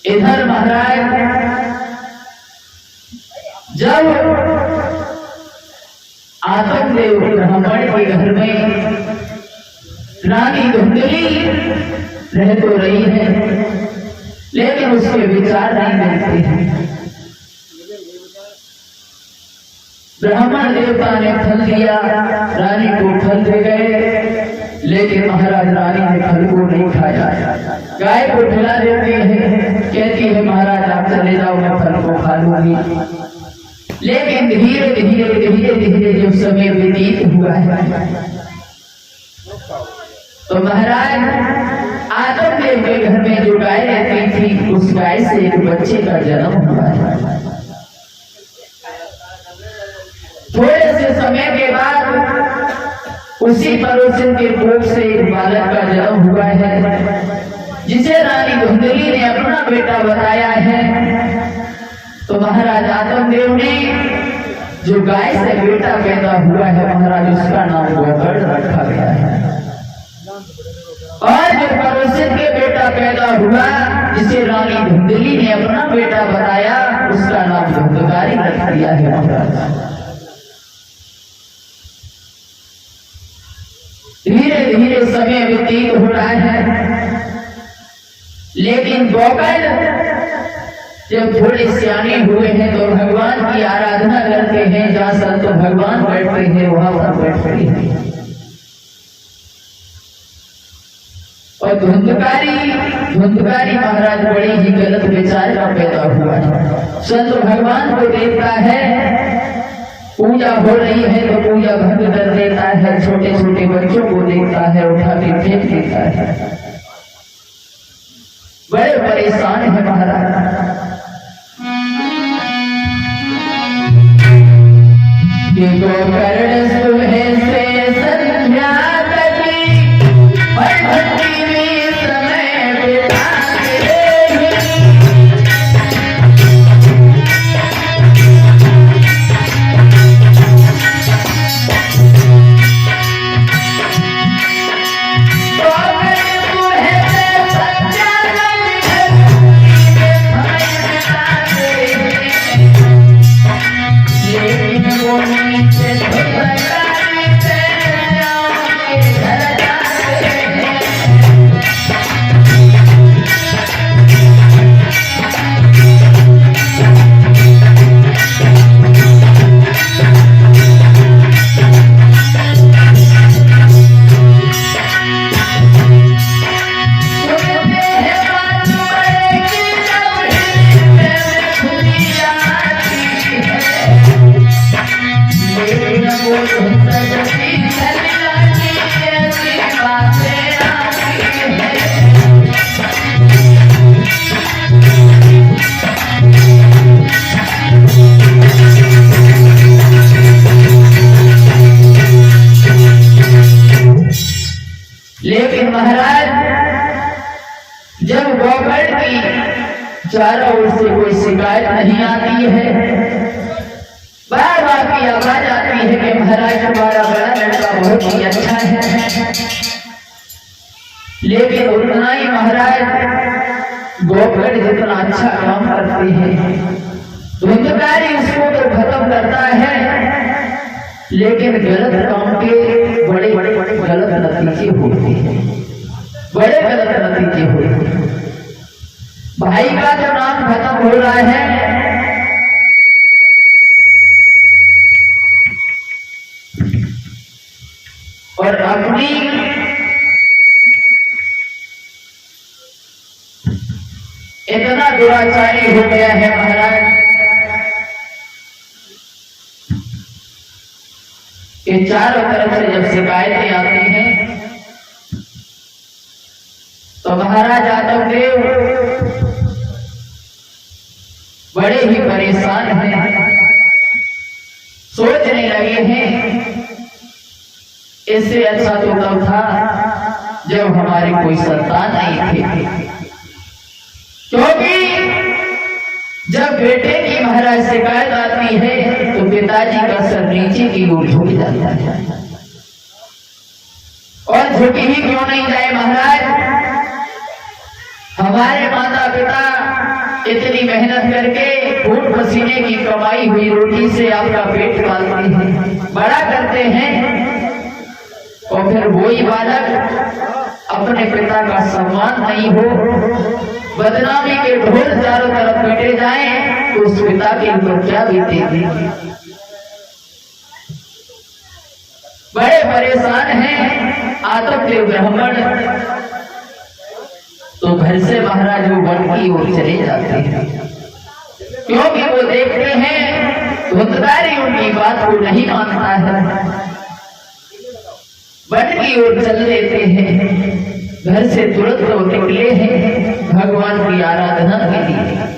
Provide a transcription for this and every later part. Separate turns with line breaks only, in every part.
इधर महाराज जब आतंकदेव ब्राह्मण के घर में रानी धुंधली रह तो रही है, लेकिन उसके विचार नहीं मिलते हैं। ब्राह्मण देवता ने फल दिया, रानी को फल दे गए, लेकिन महाराज रानी ने फल को नहीं खाया। गाय को खिला देती है, कहती है महाराज आप चले जाओ, मैं फल को खा लूंगी। लेकिन धीरे धीरे धीरे धीरे जब समय व्यतीत हुआ है तो महाराज आतंकदेव के घर में जो गाय रहती थी, उस गाय से एक बच्चे का जन्म हुआ है। थोड़े से समय के बाद उसी पड़ोसन के कोख से एक बालक का जन्म हुआ है, जिसे रानी धुंधली ने अपना बेटा बताया है। तो महाराज आतंकदेव ने जो गाय से बेटा पैदा हुआ है, महाराज उसका नाम गोकर्ण रखा गया है। और जो पड़ोसन के बेटा पैदा हुआ, जिसे रानी धुंधली ने अपना बेटा बताया, उसका नाम धुंधकारी रख दिया है महाराज। धीरे धीरे समय व्यतीत हो रहा है, लेकिन गोकर्ण जब थोड़े सियाने हुए हैं तो भगवान की आराधना करते हैं। जहाँ संत भगवान बैठते हैं वहां पर बैठते हैं। और धुंधकारी महाराज बड़ी ही गलत विचार का पैदा हुआ है। संत भगवान को देखता है, पूजा हो रही है तो पूजा भंग कर देता है। छोटे छोटे बच्चों को देखता है, उठा के फेंक देता है। बड़े परेशान है महाराज। गोकर्ण सुबह से संध्या तक भक्ति में समय बिताते चारों ओर से कोई शिकायत नहीं आती है। बार बार की आवाज आती है कि महाराज हमारा बड़ा लड़का बहुत ही अच्छा है, लेकिन उतना ही महाराज गोकर्ण जितना अच्छा काम करते हैं, धुंधकारी उसको तो खत्म करता है, लेकिन गलत काम के बड़े बड़े बड़े गलत नतीजे होते हैं। बड़े गलत नतीजे होते हैं। भाई का जो नाम खत्म हो रहा है, और अपनी इतना दुराचारी हो गया है महाराज कि चारों तरफ से जब शिकायतें आती हैं तो महाराज आतंकदेव बड़े ही परेशान हैं, सोचने लगे हैं इससे अच्छा तो तब था जब हमारी कोई संतान नहीं थी, क्योंकि जब बेटे की महाराज शिकायत आती है तो पिताजी का सर नीचे की ओर झुक जाता है। और झुक ही क्यों नहीं जाए महाराज, हमारे माता पिता इतनी मेहनत करके खून पसीने की कमाई हुई रोटी से आपका पेट पालते हैं, बड़ा करते हैं, और फिर वही बालक अपने पिता का सम्मान नहीं हो, बदनामी के ढोल चारों तरफ पीटे जाएं, तो उस पिता के ऊपर क्या बीतेगी। बड़े परेशान हैं आतंक ब्राह्मण, तो घर से महाराज वो वन की ओर चले जाते हैं, क्योंकि वो देखते हैं धुंधकारी उनकी बात को नहीं मानता है। वन की ओर चल देते हैं, घर से तुरंत वो निकले हैं भगवान की आराधना के लिए।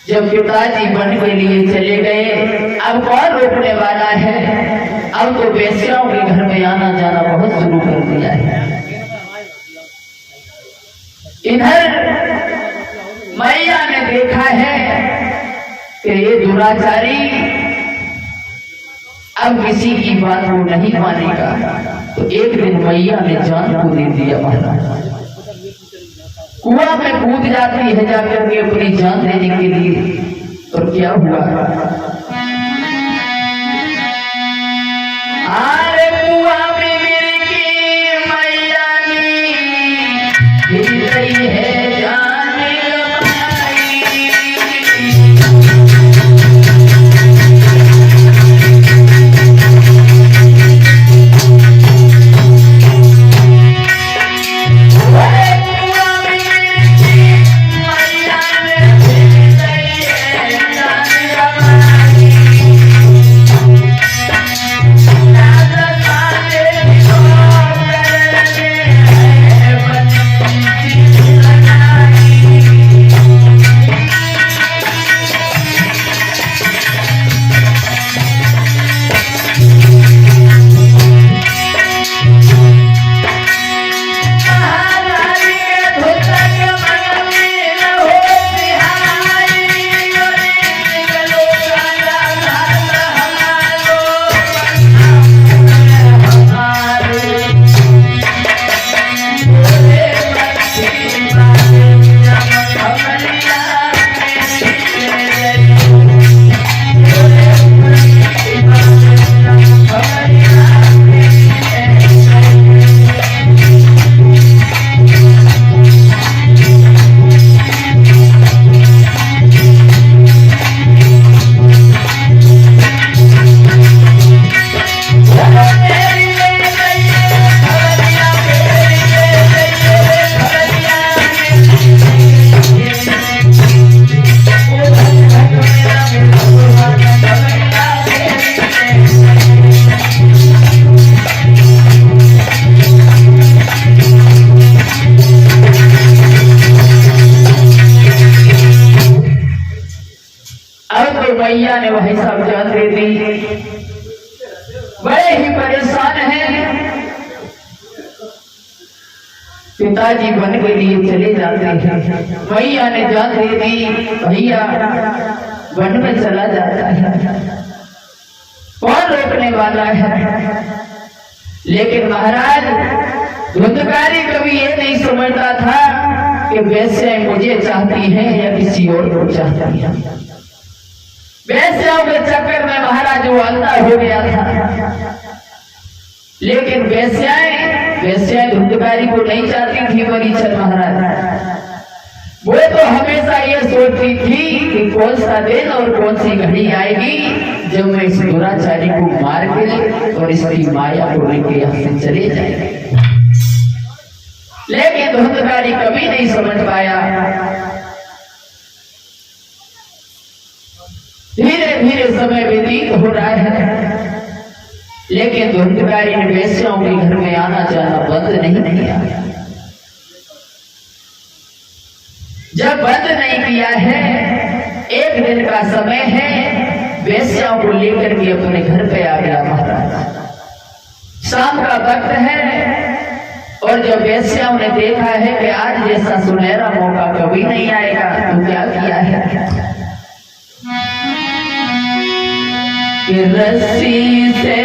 जब पिताजी वन के लिए चले गए, अब कौन रोकने वाला है। अब तो बेसियाओं के घर में आना जाना बहुत शुरू कर दिया है। इधर मैया ने देखा है कि ये दुराचारी अब किसी की बात को नहीं मानेगा, तो एक दिन मैया ने जान को दे दिया। महाराज कुआं में कूद जाती है जाकर के अपनी जान देने के लिए। और क्या हुआ, भाई साहब जाते थे, बड़े ही परेशान हैं। पिताजी वन के लिए चले जाते हैं, भैया ने जाते दी, भैया वन में चला जाता है, कौन रोकने वाला है। लेकिन महाराज धुंधकारी कभी ये नहीं समझता था कि वैसे मुझे चाहती हैं या किसी और को चाहती है। वैश्याओं के चक्कर में महाराज वो अंधा हो गया था। लेकिन वैश्याएं धुंधकारी को नहीं चाहती थी परीक्षण महाराज। वो तो हमेशा ये सोचती थी कि कौन सा दिन और कौन सी घड़ी आएगी जब मैं इस दुराचारी को मार के और इसकी माया को लेकर यहाँ से चले जाएंगे। लेकिन धुंधकारी कभी नहीं समझ पाया। धीरे धीरे समय व्यतीत हो रहा है, लेकिन धुंधकारी ने वैश्याओं के घर में आना जाना बंद नहीं किया। जब बंद नहीं किया है, एक दिन का समय है, वैश्याओं को लेकर के अपने घर पे आ गया महाराज। शाम का वक्त है और जब वैश्याओं ने देखा है कि आज जैसा सुनहरा मौका कभी नहीं आएगा, तो क्या किया है कि रस्सी से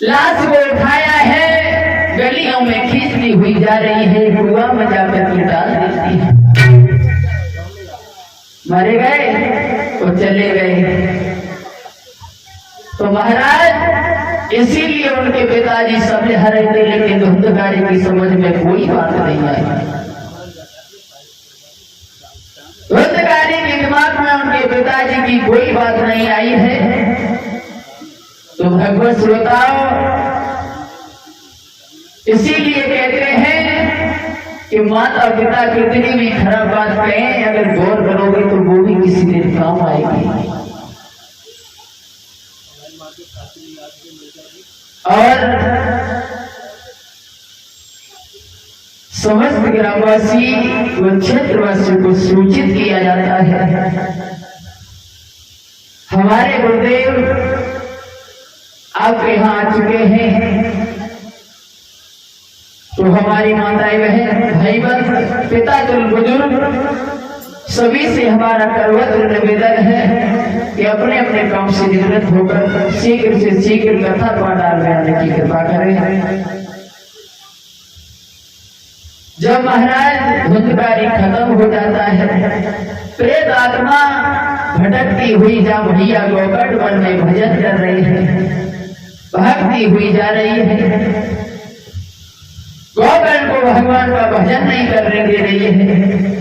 लाश को उठाया है, गलियों में खींचती हुई जा रही है, कुआं में जाकर के डाल देती है। मरे गए तो चले गए। तो महाराज इसीलिए उनके पिताजी समझा रहे थे, लेकिन धुंधकारी की समझ में कोई बात नहीं आई। धुंधकारी के दिमाग में उनके पिताजी की कोई बात नहीं आई है। तो भगवत श्रोताओं, इसीलिए कहते हैं
कि माता पिता कितनी भी खराब बात कहें, अगर गौर करोगे तो वो भी किसी दिन काम आएगी। और समस्त ग्रामवासी व क्षेत्रवासियों को सूचित किया जाता है, हमारे गुरुदेव आपके यहाँ आ चुके हैं। तो हमारी माताएं बहन भाई बहन पिता बुजुर्ग सभी से हमारा करवत्र निवेदन है कि अपने अपने काम से निवृत्त होकर शीघ्र से शीघ्र कथा पाठ में आने की कृपा करें। जब महाराज धुंधकारी खत्म हो जाता है, प्रेत आत्मा भटकती हुई जहाँ भैया गोकट वन में भजन कर रही है, भागती हुई जा रही है, गोकर्ण को भगवान का भजन नहीं करने दे रही है।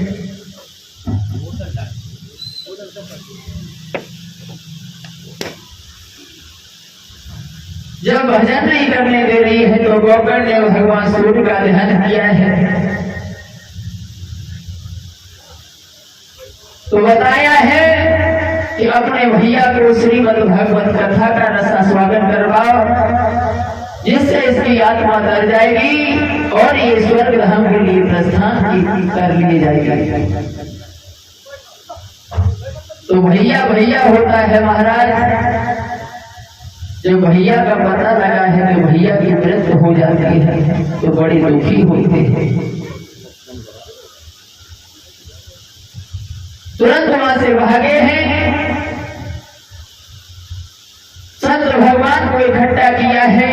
जब भजन नहीं करने दे रही है तो गोकर्ण ने भगवान सूर्य का ध्यान किया है। तो बताया है कि अपने भैया को श्रीमद् भागवत कथा का रसास्वादन करवाओ, जिससे इसकी आत्मा तर जाएगी और ये स्वर्ग धाम के लिए प्रस्थान कर लिए जाएगी। तो भैया भैया होता है महाराज। जब भैया का पता लगा है कि भैया की मृत्यु हो जाती है तो बड़ी दुखी होते हैं। तुरंत वहां से भागे हैं, संत भगवान को इकट्ठा किया है,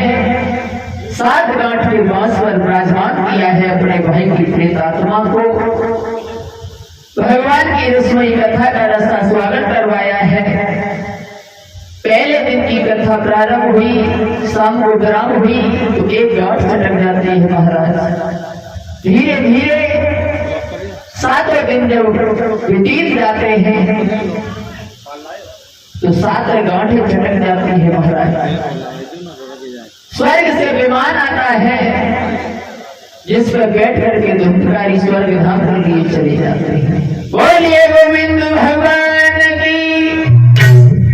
7 गांठ के बांस पर विराजमान किया है अपने भाई की प्रेत आत्मा को। भगवान की रसमयी कथा का रसा स्वागत करवाया है। पहले दिन की कथा प्रारंभ हुई, शाम को विराम हुई तो एक गांठ छटक जाती है महाराज। धीरे धीरे 7 दिन जब बीत जाते हैं तो 7 गांठें छटक जाती है महाराज। स्वर्ग से विमान आता है जिस पर बैठ करके धुंधकारी स्वर्ग धाम के लिए चले जाते हैं। बोलिए गोविंद भगवान की।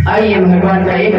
आइए भगवान का एक